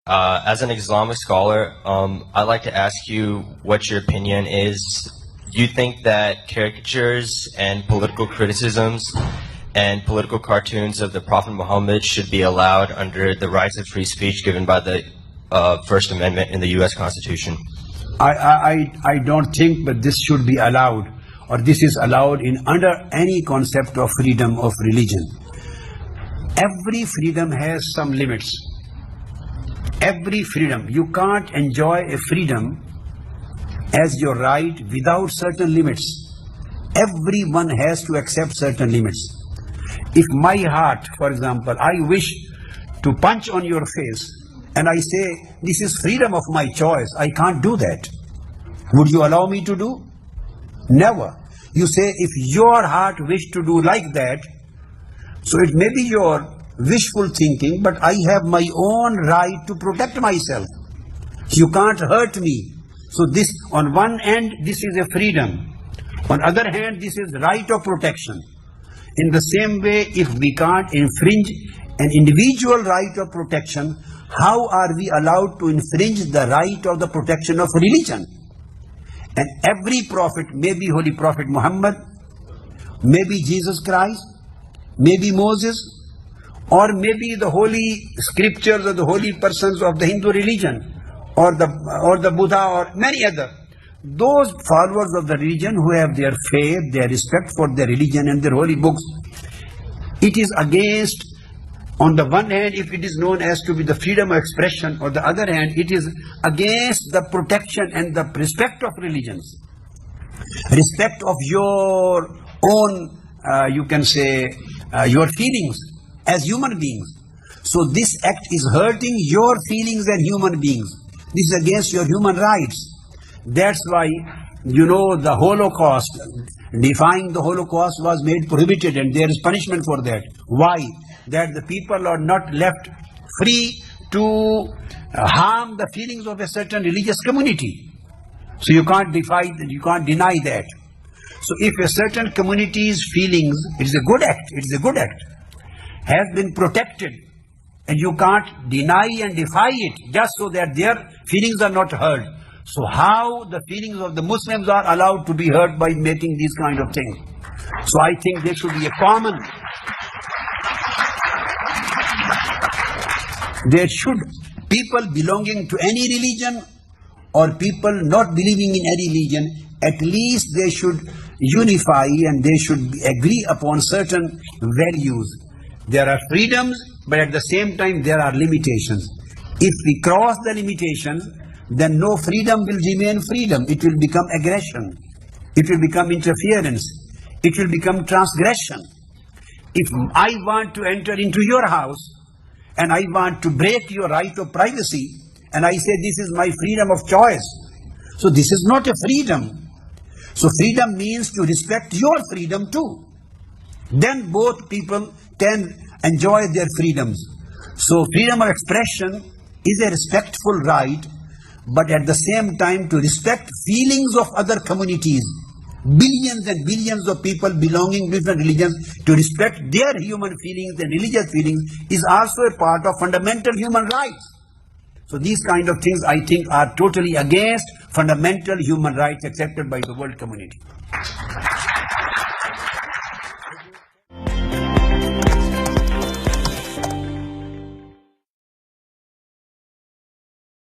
As an Islamic scholar, I'd like to ask you what your opinion is. Do you think that caricatures and political criticisms and political cartoons of the Prophet Muhammad should be allowed under the rights of free speech given by the First Amendment in the U.S. Constitution? I don't think that this should be allowed, or this is allowed in under any concept of freedom of religion. Every freedom has some limits. Every freedom. You can't enjoy a freedom as your right without certain limits. Everyone has to accept certain limits. If my heart, for example, I wish to punch on your face, and I say, this is freedom of my choice, I can't do that. Would you allow me to do? Never. You say, if your heart wish to do like that, so it may be your wishful thinking, but I have my own right to protect myself. You can't hurt me. So this, on one end, this is a freedom. On other hand, this is right of protection. In the same way, if we can't infringe an individual right of protection, how are we allowed to infringe the right of the protection of religion? And every prophet, maybe Holy Prophet Muhammad, maybe Jesus Christ, maybe Moses, or maybe the holy scriptures or the holy persons of the Hindu religion, or the Buddha, or many other. Those followers of the religion who have their faith, their respect for their religion and their holy books, it is against, on the one hand, if it is known as to be the freedom of expression, on the other hand, it is against the protection and the respect of religions. Respect of your own, you can say, your feelings as human beings. So this act is hurting your feelings as human beings. This is against your human rights. That's why, you know, the Holocaust, defying the Holocaust was made prohibited, and there is punishment for that. Why? That the people are not left free to harm the feelings of a certain religious community. So you can't defy that, you can't deny that. So if a certain community's feelings, it is a good act, has been protected, and you can't deny and defy it just so that their feelings are not hurt. So how the feelings of the Muslims are allowed to be hurt by making these kind of things? So I think there should be a common, there should, people belonging to any religion or people not believing in any religion, at least they should unify and they should agree upon certain values. There are freedoms, but at the same time there are limitations. If we cross the limitations, then no freedom will remain freedom. It will become aggression. It will become interference. It will become transgression. If I want to enter into your house and I want to break your right of privacy, and I say this is my freedom of choice, so this is not a freedom. So freedom means to respect your freedom too. Then both people can enjoy their freedoms. So freedom of expression is a respectful right, but at the same time to respect feelings of other communities, billions and billions of people belonging to different religions, to respect their human feelings and religious feelings is also a part of fundamental human rights. So these kind of things, I think, are totally against fundamental human rights accepted by the world community.